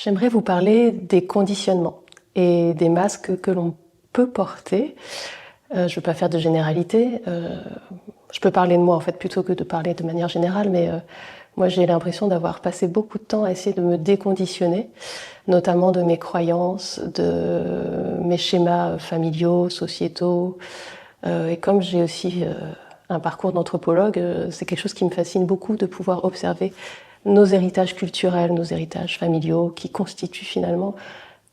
J'aimerais vous parler des conditionnements et des masques que l'on peut porter. Je ne veux pas faire de généralité. Je peux parler de moi en fait plutôt que de parler de manière générale, mais moi j'ai l'impression d'avoir passé beaucoup de temps à essayer de me déconditionner, notamment de mes croyances, de mes schémas familiaux, sociétaux. Et comme j'ai aussi un parcours d'anthropologue, c'est quelque chose qui me fascine beaucoup de pouvoir observer nos héritages culturels, nos héritages familiaux, qui constituent finalement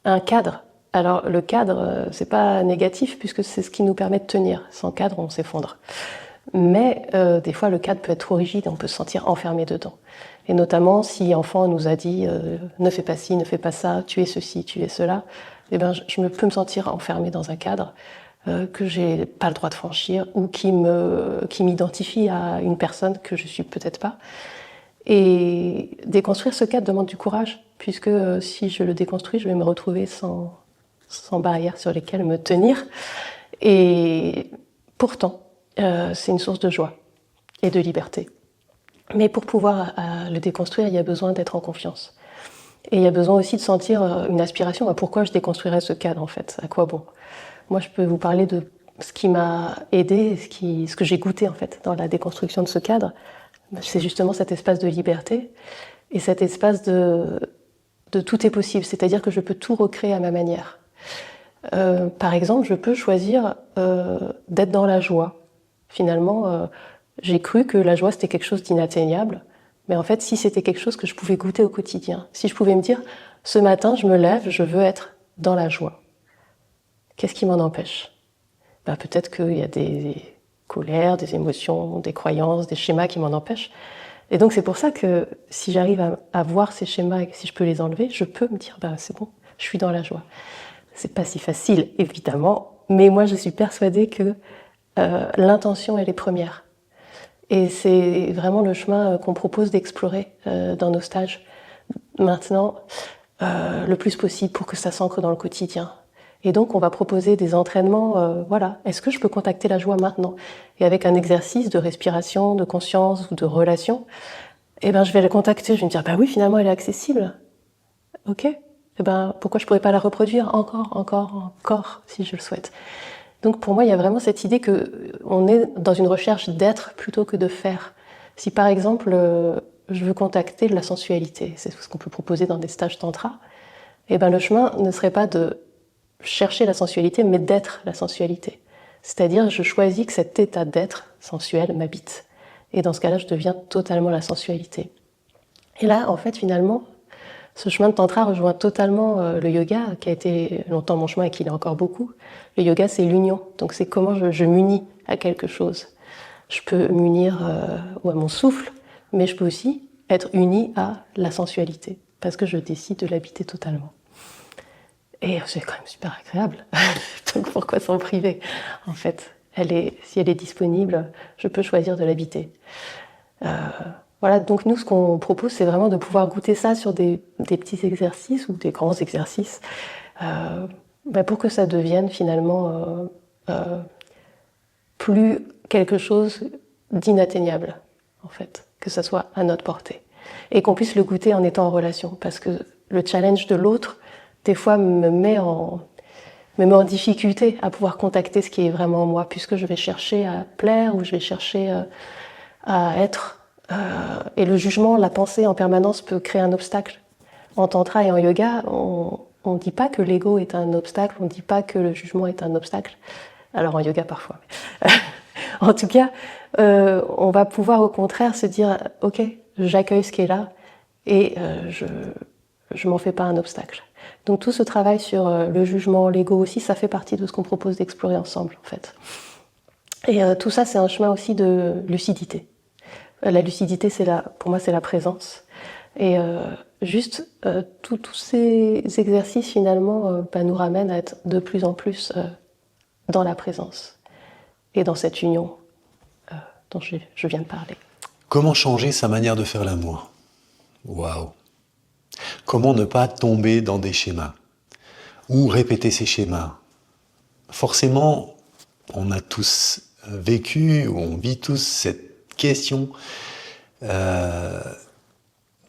un cadre. Alors le cadre, c'est pas négatif puisque c'est ce qui nous permet de tenir. Sans cadre, on s'effondre. Mais des fois, le cadre peut être trop rigide et on peut se sentir enfermé dedans. Et notamment, si enfant on nous a dit ne fais pas ci, ne fais pas ça, tu es ceci, tu es cela, eh ben, peux me sentir enfermée dans un cadre que j'ai pas le droit de franchir ou qui m'identifie à une personne que je suis peut-être pas. Et déconstruire ce cadre demande du courage, puisque si je le déconstruis, je vais me retrouver sans barrières sur lesquelles me tenir. Et pourtant, c'est une source de joie et de liberté. Mais pour pouvoir le déconstruire, il y a besoin d'être en confiance. Et il y a besoin aussi de sentir une aspiration à pourquoi je déconstruirais ce cadre, en fait. À quoi bon? Moi, je peux vous parler de ce qui m'a aidé, ce que j'ai goûté, en fait, dans la déconstruction de ce cadre. C'est justement cet espace de liberté et cet espace de tout est possible, c'est-à-dire que je peux tout recréer à ma manière. Par exemple, je peux choisir d'être dans la joie. Finalement, j'ai cru que la joie c'était quelque chose d'inatteignable, mais en fait, si c'était quelque chose que je pouvais goûter au quotidien, si je pouvais me dire, ce matin, je me lève, je veux être dans la joie. Qu'est-ce qui m'en empêche? Peut-être qu'il y a des colères, des émotions, des croyances, des schémas qui m'en empêchent. Et donc c'est pour ça que si j'arrive à voir ces schémas et que si je peux les enlever, je peux me dire c'est bon, je suis dans la joie. C'est pas si facile évidemment, mais moi je suis persuadée que l'intention elle est première. Et c'est vraiment le chemin qu'on propose d'explorer dans nos stages maintenant le plus possible pour que ça s'ancre dans le quotidien. Et donc, on va proposer des entraînements, est-ce que je peux contacter la joie maintenant? Et avec un exercice de respiration, de conscience ou de relation, je vais la contacter, je vais me dire, oui, finalement, elle est accessible. Ok. Pourquoi je pourrais pas la reproduire encore, si je le souhaite? Donc, pour moi, il y a vraiment cette idée que on est dans une recherche d'être plutôt que de faire. Si, par exemple, je veux contacter de la sensualité, c'est ce qu'on peut proposer dans des stages tantra, le chemin ne serait pas de chercher la sensualité, mais d'être la sensualité. C'est-à-dire, je choisis que cet état d'être sensuel m'habite. Et dans ce cas-là, je deviens totalement la sensualité. Et là, en fait, finalement, ce chemin de tantra rejoint totalement le yoga, qui a été longtemps mon chemin et qui l'est encore beaucoup. Le yoga, c'est l'union. Donc, c'est comment je m'unis à quelque chose. Je peux m'unir à mon souffle, mais je peux aussi être unie à la sensualité, parce que je décide de l'habiter totalement. Et c'est quand même super agréable. Donc pourquoi s'en priver? En fait, si elle est disponible, je peux choisir de l'habiter. Voilà, donc nous, ce qu'on propose, c'est vraiment de pouvoir goûter ça sur des petits exercices ou des grands exercices pour que ça devienne finalement plus quelque chose d'inatteignable, en fait, que ça soit à notre portée. Et qu'on puisse le goûter en étant en relation, parce que le challenge de l'autre, des fois, me met en difficulté à pouvoir contacter ce qui est vraiment moi, puisque je vais chercher à plaire ou je vais chercher à être. Et le jugement, la pensée en permanence peut créer un obstacle. En tantra et en yoga, on ne dit pas que l'ego est un obstacle, on ne dit pas que le jugement est un obstacle. Alors en yoga parfois. En tout cas, on va pouvoir au contraire se dire « Ok, j'accueille ce qui est là et je m'en fais pas un obstacle ». Donc tout ce travail sur le jugement, l'ego aussi, ça fait partie de ce qu'on propose d'explorer ensemble en fait. Et tout ça, c'est un chemin aussi de lucidité. La lucidité, pour moi, c'est la présence. Et tous ces exercices finalement nous ramènent à être de plus en plus dans la présence et dans cette union dont je viens de parler. Comment changer sa manière de faire l'amour? Waouh! Comment ne pas tomber dans des schémas? Ou répéter ces schémas? Forcément, on a tous vécu, ou on vit tous cette question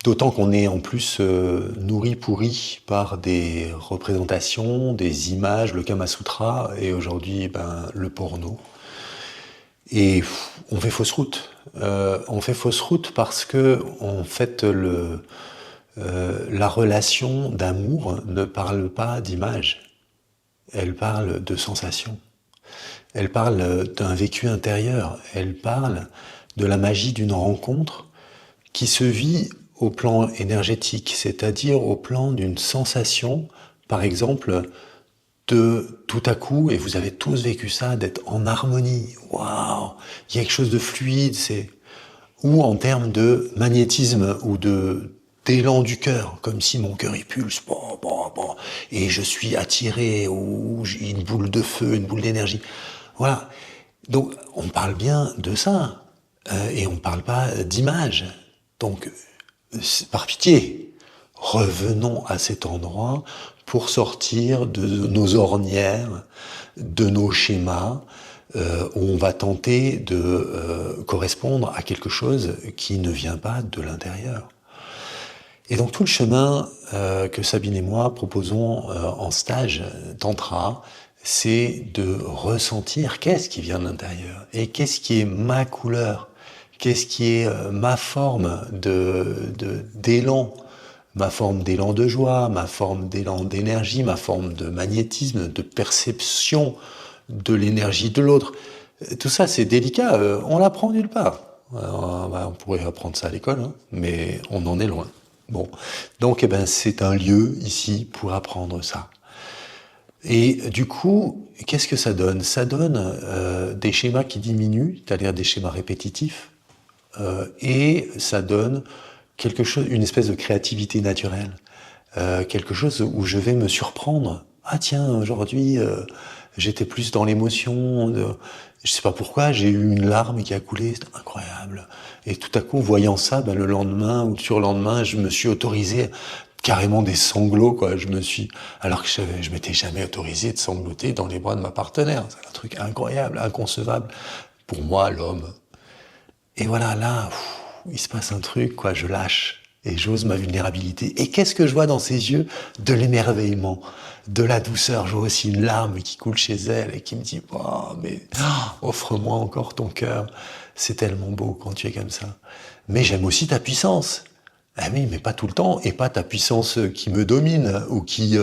D'autant qu'on est en plus nourri, pourri par des représentations, des images, le Kama Sutra, et aujourd'hui le porno. Et on fait fausse route. On fait fausse route parce que en fait la relation d'amour ne parle pas d'image. Elle parle de sensation. Elle parle d'un vécu intérieur. Elle parle de la magie d'une rencontre qui se vit au plan énergétique, c'est-à-dire au plan d'une sensation, par exemple, de tout à coup, et vous avez tous vécu ça, d'être en harmonie. Waouh, il y a quelque chose de fluide, ou en termes de magnétisme ou d'élan du cœur, comme si mon cœur il pulse, et je suis attiré, ou j'ai une boule de feu, une boule d'énergie. Voilà. Donc, on parle bien de ça, et on parle pas d'image. Donc, par pitié, revenons à cet endroit pour sortir de nos ornières, de nos schémas, où on va tenter de correspondre à quelque chose qui ne vient pas de l'intérieur. Et donc tout le chemin que Sabine et moi proposons en stage tantra, c'est de ressentir qu'est-ce qui vient de l'intérieur et qu'est-ce qui est ma couleur, qu'est-ce qui est ma forme d'élan, ma forme d'élan de joie, ma forme d'élan d'énergie, ma forme de magnétisme, de perception de l'énergie de l'autre. Tout ça, c'est délicat, on l'apprend nulle part. On pourrait apprendre ça à l'école, hein, mais on en est loin. Bon, donc c'est un lieu ici pour apprendre ça. Et du coup, qu'est-ce que ça donne? Ça donne des schémas qui diminuent, c'est-à-dire des schémas répétitifs, et ça donne quelque chose, une espèce de créativité naturelle, quelque chose où je vais me surprendre. Ah tiens, aujourd'hui, j'étais plus dans l'émotion. Je sais pas pourquoi, j'ai eu une larme qui a coulé, c'était incroyable. Et tout à coup, voyant ça, le lendemain ou le surlendemain, je me suis autorisé carrément des sanglots, quoi. Alors que je m'étais jamais autorisé de sangloter dans les bras de ma partenaire. C'est un truc incroyable, inconcevable pour moi, l'homme. Et voilà, là, il se passe un truc, quoi. Je lâche et j'ose ma vulnérabilité. Et qu'est-ce que je vois dans ses yeux? De l'émerveillement, de la douceur. Je vois aussi une larme qui coule chez elle et qui me dit « Oh, mais offre-moi encore ton cœur. C'est tellement beau quand tu es comme ça. Mais j'aime aussi ta puissance. » Ah oui, mais pas tout le temps, et pas ta puissance qui me domine ou qui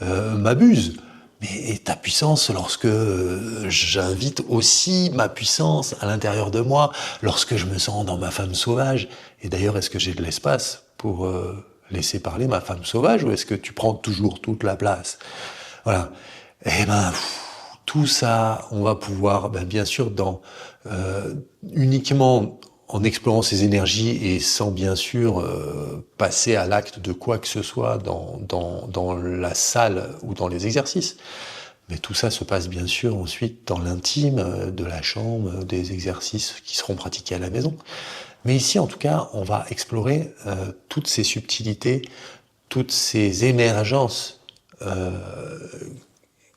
m'abuse. Mais ta puissance lorsque j'invite aussi ma puissance à l'intérieur de moi, lorsque je me sens dans ma femme sauvage. Et d'ailleurs, est-ce que j'ai de l'espace pour laisser parler ma femme sauvage, ou est-ce que tu prends toujours toute la place? Voilà. Eh tout ça, on va pouvoir, bien sûr, uniquement en explorant ces énergies et sans bien sûr passer à l'acte de quoi que ce soit dans la salle ou dans les exercices. Mais tout ça se passe bien sûr ensuite dans l'intime de la chambre, des exercices qui seront pratiqués à la maison. Mais ici, en tout cas, on va explorer toutes ces subtilités, toutes ces émergences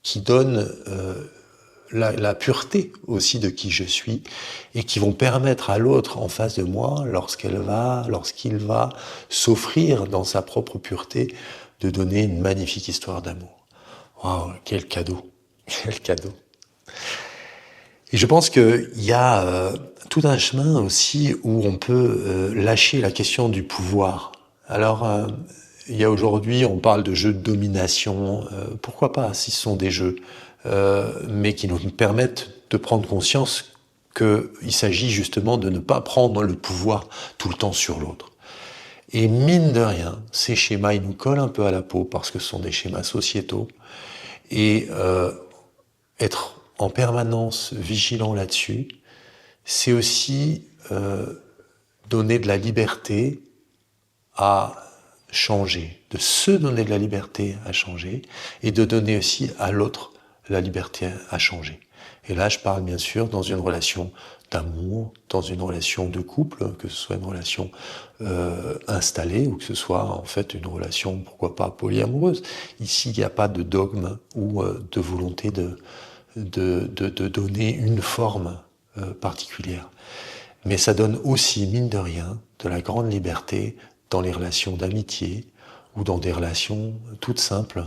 qui donnent la pureté aussi de qui je suis, et qui vont permettre à l'autre en face de moi, lorsqu'il va s'offrir dans sa propre pureté, de donner une magnifique histoire d'amour. Waouh, quel cadeau, quel cadeau. Et je pense qu'il y a tout un chemin aussi où on peut lâcher la question du pouvoir. Alors, il y a aujourd'hui, on parle de jeux de domination, pourquoi pas, si ce sont des jeux, mais qui nous permettent de prendre conscience qu'il s'agit justement de ne pas prendre le pouvoir tout le temps sur l'autre. Et mine de rien, ces schémas, ils nous collent un peu à la peau parce que ce sont des schémas sociétaux. Et être en permanence vigilant là-dessus, c'est aussi donner de la liberté à changer, de se donner de la liberté à changer, et de donner aussi à l'autre la liberté à changer. Et là, je parle bien sûr dans une relation d'amour, dans une relation de couple, que ce soit une relation installée ou que ce soit en fait une relation, pourquoi pas, polyamoureuse. Ici, il n'y a pas de dogme ou de volonté de donner une forme particulière. Mais ça donne aussi, mine de rien, de la grande liberté dans les relations d'amitié ou dans des relations toutes simples,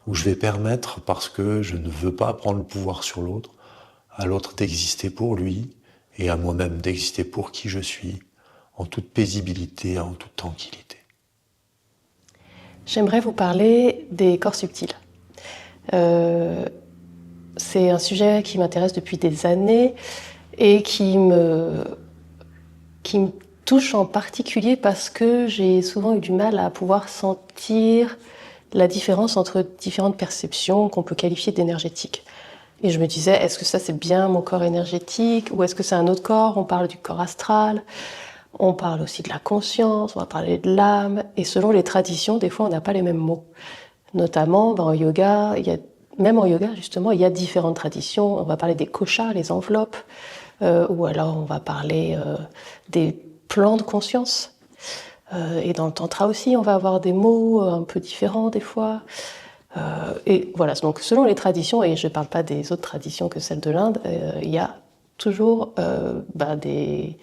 où je vais permettre, parce que je ne veux pas prendre le pouvoir sur l'autre, à l'autre d'exister pour lui et à moi-même d'exister pour qui je suis, en toute paisibilité, en toute tranquillité. J'aimerais vous parler des corps subtils. C'est un sujet qui m'intéresse depuis des années et qui me touche en particulier parce que j'ai souvent eu du mal à pouvoir sentir la différence entre différentes perceptions qu'on peut qualifier d'énergétiques. Et je me disais, est-ce que ça c'est bien mon corps énergétique ou est-ce que c'est un autre corps? On parle du corps astral, on parle aussi de la conscience, on va parler de l'âme. Et selon les traditions, des fois on n'a pas les mêmes mots. Notamment en yoga, même en yoga justement, il y a différentes traditions. On va parler des koshas, les enveloppes, ou alors on va parler des plans de conscience. Et dans le tantra aussi, on va avoir des mots un peu différents des fois. Et voilà, donc selon les traditions, et je ne parle pas des autres traditions que celles de l'Inde, il y a toujours des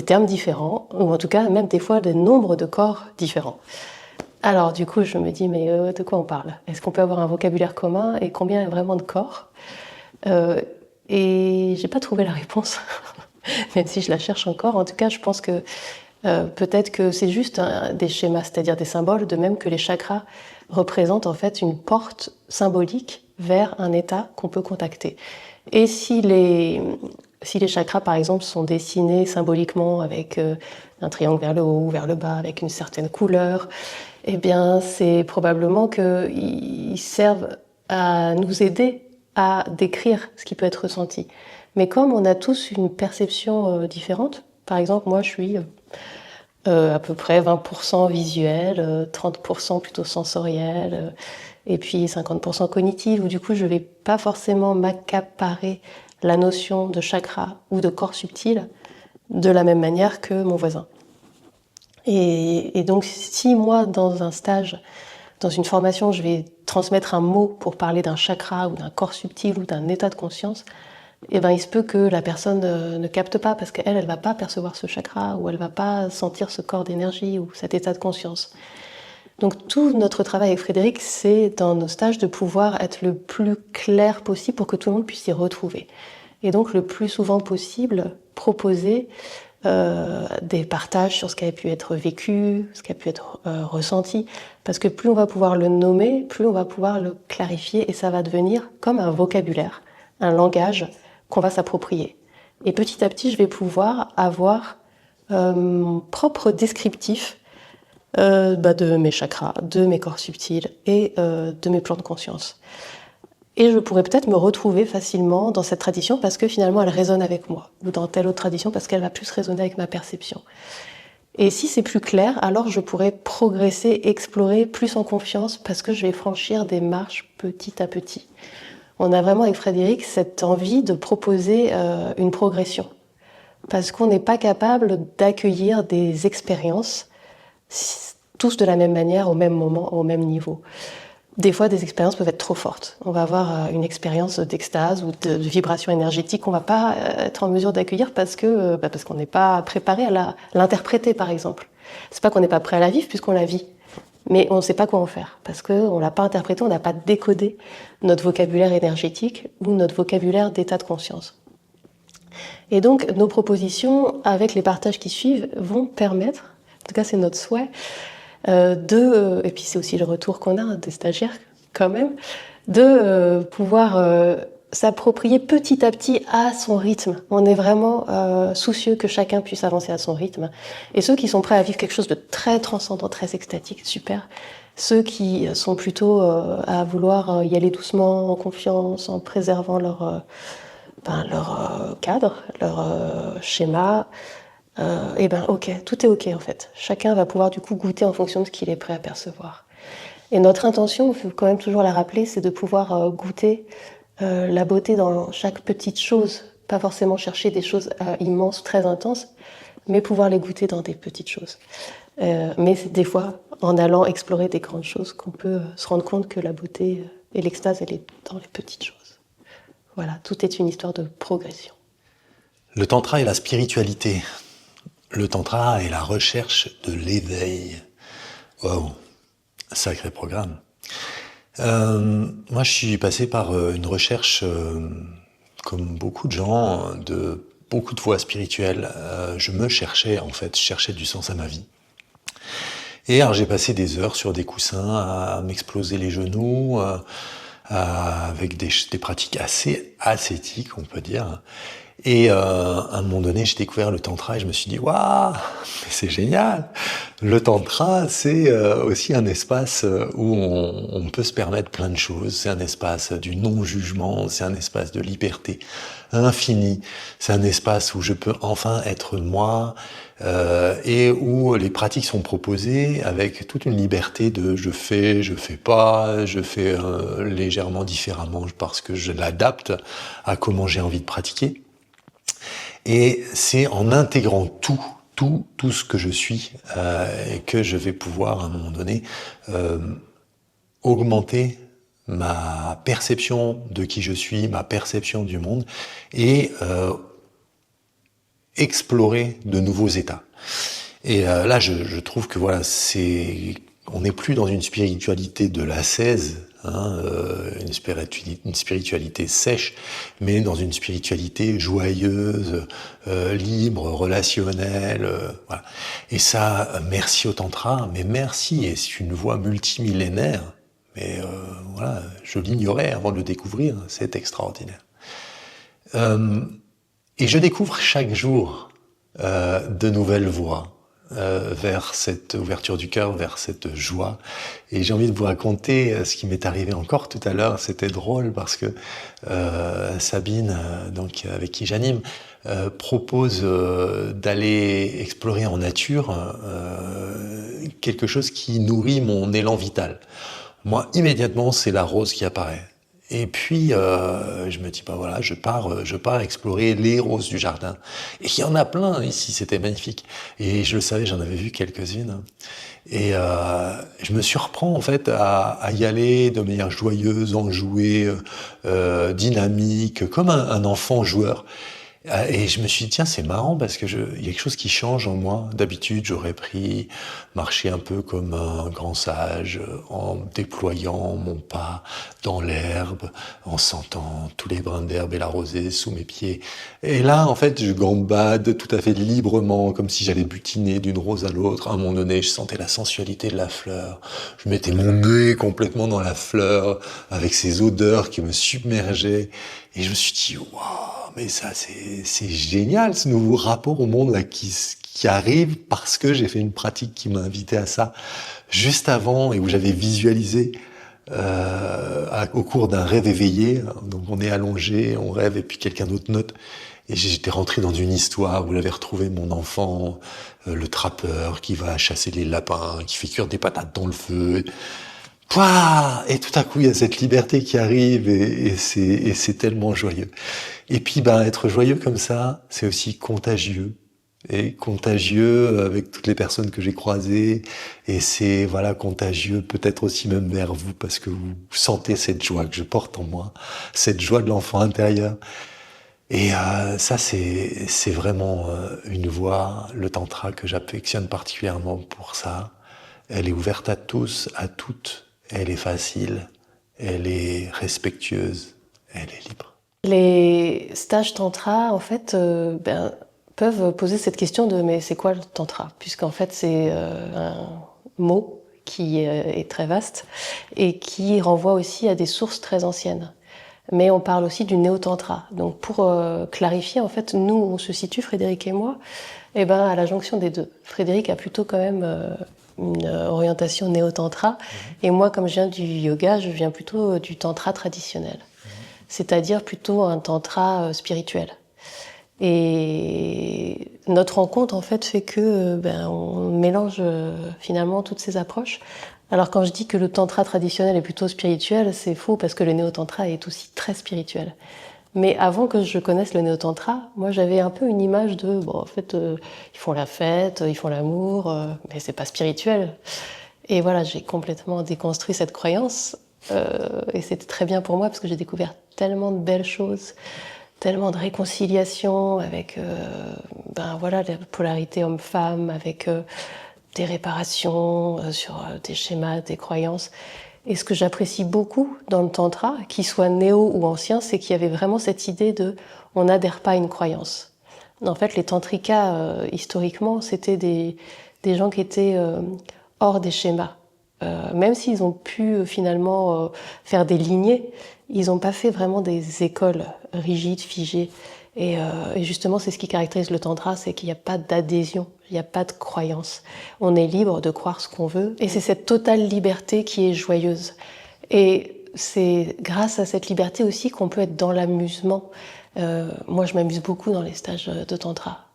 termes différents, ou en tout cas même des fois des nombres de corps différents. Alors du coup, je me dis, mais de quoi on parle? Est-ce qu'on peut avoir un vocabulaire commun et combien il y a vraiment de corps? Et j'ai pas trouvé la réponse, même si je la cherche encore. En tout cas, je pense que peut-être que c'est juste des schémas, c'est-à-dire des symboles, de même que les chakras représentent en fait une porte symbolique vers un état qu'on peut contacter. Et si les chakras, par exemple, sont dessinés symboliquement avec un triangle vers le haut ou vers le bas, avec une certaine couleur, eh bien, c'est probablement qu'ils servent à nous aider à décrire ce qui peut être ressenti. Mais comme on a tous une perception différente, par exemple, moi, je suis à peu près 20% visuel, 30% plutôt sensoriel, et puis 50% cognitif, où du coup, je ne vais pas forcément m'accaparer la notion de chakra ou de corps subtil de la même manière que mon voisin. Et donc, si moi, dans un stage, dans une formation, je vais transmettre un mot pour parler d'un chakra ou d'un corps subtil ou d'un état de conscience, eh ben, il se peut que la personne ne capte pas parce qu'elle, elle va pas percevoir ce chakra ou elle va pas sentir ce corps d'énergie ou cet état de conscience. Donc tout notre travail avec Frédéric, c'est dans nos stages de pouvoir être le plus clair possible pour que tout le monde puisse s'y retrouver. Et donc le plus souvent possible, proposer des partages sur ce qui a pu être vécu, ce qui a pu être ressenti. Parce que plus on va pouvoir le nommer, plus on va pouvoir le clarifier et ça va devenir comme un vocabulaire, un langage qu'on va s'approprier. Et petit à petit, je vais pouvoir avoir mon propre descriptif de mes chakras, de mes corps subtils et de mes plans de conscience. Et je pourrais peut-être me retrouver facilement dans cette tradition parce que finalement elle résonne avec moi, ou dans telle autre tradition parce qu'elle va plus résonner avec ma perception. Et si c'est plus clair, alors je pourrais progresser, explorer plus en confiance parce que je vais franchir des marches petit à petit. On a vraiment avec Frédéric cette envie de proposer une progression parce qu'on n'est pas capable d'accueillir des expériences tous de la même manière, au même moment, au même niveau. Des fois, des expériences peuvent être trop fortes. On va avoir une expérience d'extase ou de vibration énergétique qu'on ne va pas être en mesure d'accueillir parce qu'on n'est pas préparé à l'interpréter, par exemple. C'est pas qu'on n'est pas prêt à la vivre puisqu'on la vit, mais on ne sait pas quoi en faire parce qu'on ne l'a pas interprété, on n'a pas décodé notre vocabulaire énergétique ou notre vocabulaire d'état de conscience. Et donc, nos propositions, avec les partages qui suivent, vont permettre, en tout cas c'est notre souhait, et puis c'est aussi le retour qu'on a des stagiaires quand même, de pouvoir s'approprier petit à petit à son rythme. On est vraiment soucieux que chacun puisse avancer à son rythme. Et ceux qui sont prêts à vivre quelque chose de très transcendant, très extatique, super. Ceux qui sont plutôt à vouloir y aller doucement, en confiance, en préservant leur cadre, leur schéma, ok, tout est ok en fait. Chacun va pouvoir du coup goûter en fonction de ce qu'il est prêt à percevoir. Et notre intention, il faut quand même toujours la rappeler, c'est de pouvoir goûter la beauté dans chaque petite chose, pas forcément chercher des choses immenses, très intenses, mais pouvoir les goûter dans des petites choses. Mais c'est des fois, en allant explorer des grandes choses, qu'on peut se rendre compte que la beauté et l'extase, elle est dans les petites choses. Voilà, tout est une histoire de progression. Le tantra et la spiritualité. le tantra est la recherche de l'éveil. Wow, sacré programme. Moi, je suis passé par une recherche, comme beaucoup de gens, de beaucoup de voies spirituelles. Je me cherchais, en fait, je cherchais du sens à ma vie. Et alors, j'ai passé des heures sur des coussins à m'exploser les genoux, avec des pratiques assez ascétiques, on peut dire. Et à un moment donné, j'ai découvert le tantra et je me suis dit, waouh, mais c'est génial. Le tantra, c'est aussi un espace où on peut se permettre plein de choses. C'est un espace du non-jugement, c'est un espace de liberté infinie. C'est un espace où je peux enfin être moi et où les pratiques sont proposées avec toute une liberté de je fais pas, je fais légèrement différemment parce que je l'adapte à comment j'ai envie de pratiquer. Et c'est en intégrant tout ce que je suis que je vais pouvoir, à un moment donné, augmenter ma perception de qui je suis, ma perception du monde, et explorer de nouveaux états. Et là, je trouve que voilà, on n'est plus dans une spiritualité de l'ascèse, une spiritualité sèche, mais dans une spiritualité joyeuse, libre, relationnelle. Voilà. Et ça, merci au tantra, mais merci, et c'est une voie multimillénaire. Mais voilà, je l'ignorais avant de le découvrir, c'est extraordinaire. Et je découvre chaque jour de nouvelles voies vers cette ouverture du cœur, vers cette joie. Et j'ai envie de vous raconter ce qui m'est arrivé encore tout à l'heure. C'était drôle parce que Sabine, donc avec qui j'anime, propose d'aller explorer en nature quelque chose qui nourrit mon élan vital. Moi, immédiatement, c'est la rose qui apparaît. Et puis, je me dis, bah voilà, je pars explorer les roses du jardin. Et il y en a plein ici, c'était magnifique. Et je le savais, j'en avais vu quelques-unes. Et je me surprends en fait à y aller de manière joyeuse, enjouée, dynamique, comme un enfant joueur. Et je me suis dit, tiens, c'est marrant parce que il y a quelque chose qui change en moi. D'habitude, j'aurais marché un peu comme un grand sage, en déployant mon pas dans l'herbe, en sentant tous les brins d'herbe et la rosée sous mes pieds. Et là, en fait, je gambade tout à fait librement, comme si j'allais butiner d'une rose à l'autre. À un moment donné, je sentais la sensualité de la fleur. Je mettais mon nez complètement dans la fleur, avec ces odeurs qui me submergeaient. Et je me suis dit, waouh, mais ça, c'est génial, ce nouveau rapport au monde là qui arrive parce que j'ai fait une pratique qui m'a invité à ça juste avant et où j'avais visualisé au cours d'un rêve éveillé. Donc on est allongé, on rêve et puis quelqu'un d'autre note. Et j'étais rentré dans une histoire où j'avais retrouvé mon enfant, le trappeur qui va chasser les lapins, qui fait cuire des patates dans le feu. Pouah, et tout à coup, il y a cette liberté qui arrive et c'est tellement joyeux. Et puis, être joyeux comme ça, c'est aussi contagieux. Et contagieux avec toutes les personnes que j'ai croisées. Et c'est, voilà, contagieux peut-être aussi même vers vous parce que vous sentez cette joie que je porte en moi, cette joie de l'enfant intérieur. Et ça, c'est vraiment une voie, le tantra, que j'affectionne particulièrement pour ça. Elle est ouverte à tous, à toutes. Elle est facile, elle est respectueuse, elle est libre. Les stages tantra, en fait, peuvent poser cette question de mais c'est quoi le tantra? Puisqu'en fait, c'est un mot qui est très vaste et qui renvoie aussi à des sources très anciennes. Mais on parle aussi du néo-tantra. Donc pour clarifier, en fait, nous, on se situe, Frédéric et moi, à la jonction des deux. Frédéric a plutôt quand même une orientation néo-tantra. Et moi, comme je viens du yoga, je viens plutôt du tantra traditionnel. C'est-à-dire plutôt un tantra spirituel. Et notre rencontre, en fait, fait que on mélange finalement toutes ces approches. Alors quand je dis que le tantra traditionnel est plutôt spirituel, c'est faux parce que le néo-tantra est aussi très spirituel. Mais avant que je connaisse le néo-tantra, moi j'avais un peu une image de, ils font la fête, ils font l'amour, mais c'est pas spirituel. Et voilà, j'ai complètement déconstruit cette croyance. Et c'était très bien pour moi parce que j'ai découvert tellement de belles choses, tellement de réconciliation avec voilà, la polarité homme-femme, avec des réparations sur des schémas, des croyances. Et ce que j'apprécie beaucoup dans le tantra, qu'il soit néo ou ancien, c'est qu'il y avait vraiment cette idée de on n'adhère pas à une croyance. En fait, les tantrikas, historiquement, c'était des gens qui étaient hors des schémas. Même s'ils ont pu finalement faire des lignées, ils n'ont pas fait vraiment des écoles rigides, figées. Et justement, c'est ce qui caractérise le tantra, c'est qu'il n'y a pas d'adhésion, il n'y a pas de croyance. On est libre de croire ce qu'on veut. Et c'est cette totale liberté qui est joyeuse. Et c'est grâce à cette liberté aussi qu'on peut être dans l'amusement. Moi, je m'amuse beaucoup dans les stages de tantra.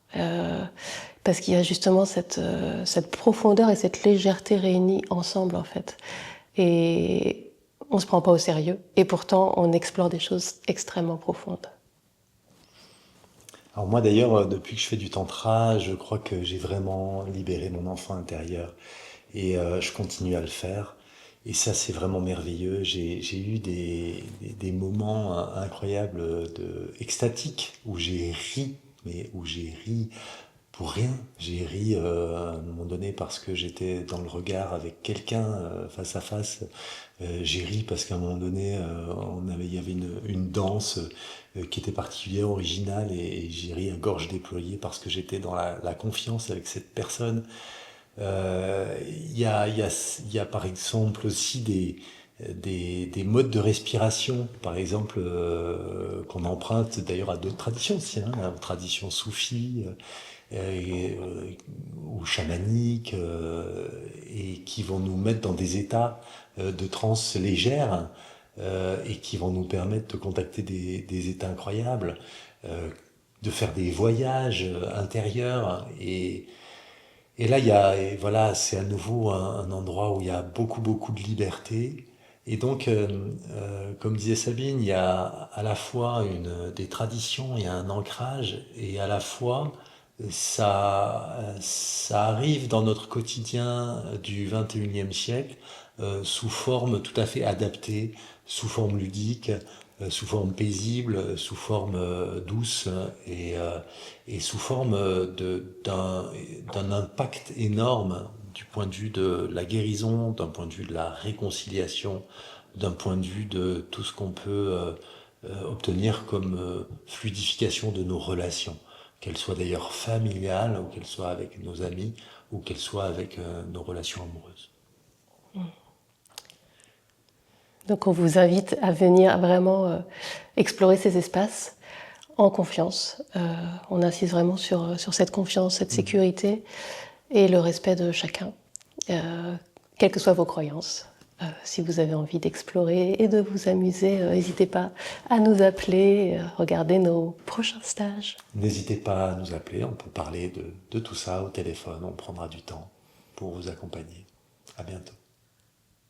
Parce qu'il y a justement cette profondeur et cette légèreté réunies ensemble, en fait. Et on ne se prend pas au sérieux. Et pourtant, on explore des choses extrêmement profondes. Alors moi d'ailleurs, depuis que je fais du tantra, je crois que j'ai vraiment libéré mon enfant intérieur et je continue à le faire. Et ça, c'est vraiment merveilleux. J'ai eu des moments incroyables, extatiques, où j'ai ri, mais où j'ai ri pour rien. J'ai ri à un moment donné parce que j'étais dans le regard avec quelqu'un face à face. J'ai ri parce qu'à un moment donné, il y avait une danse qui était particulière, originale, et j'ai ri à gorge déployée parce que j'étais dans la confiance avec cette personne. Il y a par exemple aussi des modes de respiration, par exemple, qu'on emprunte d'ailleurs à d'autres traditions aussi, hein, aux traditions soufis ou chamaniques, et qui vont nous mettre dans des états de transe légère, et qui vont nous permettre de contacter des états incroyables, de faire des voyages intérieurs. Et là, voilà, c'est à nouveau un endroit où il y a beaucoup, beaucoup de liberté. Et donc, comme disait Sabine, il y a à la fois des traditions, il y a un ancrage, et à la fois, ça arrive dans notre quotidien du 21e siècle sous forme tout à fait adaptée, sous forme ludique, sous forme paisible, sous forme douce, et sous forme d'un impact énorme du point de vue de la guérison, d'un point de vue de la réconciliation, d'un point de vue de tout ce qu'on peut obtenir comme fluidification de nos relations, qu'elles soient d'ailleurs familiales, ou qu'elles soient avec nos amis, ou qu'elles soient avec nos relations amoureuses. Donc on vous invite à venir vraiment explorer ces espaces en confiance. On insiste vraiment sur cette confiance, cette sécurité et le respect de chacun, quelles que soient vos croyances. Si vous avez envie d'explorer et de vous amuser, n'hésitez pas à nous appeler, regarder nos prochains stages. N'hésitez pas à nous appeler, on peut parler de tout ça au téléphone, on prendra du temps pour vous accompagner. À bientôt.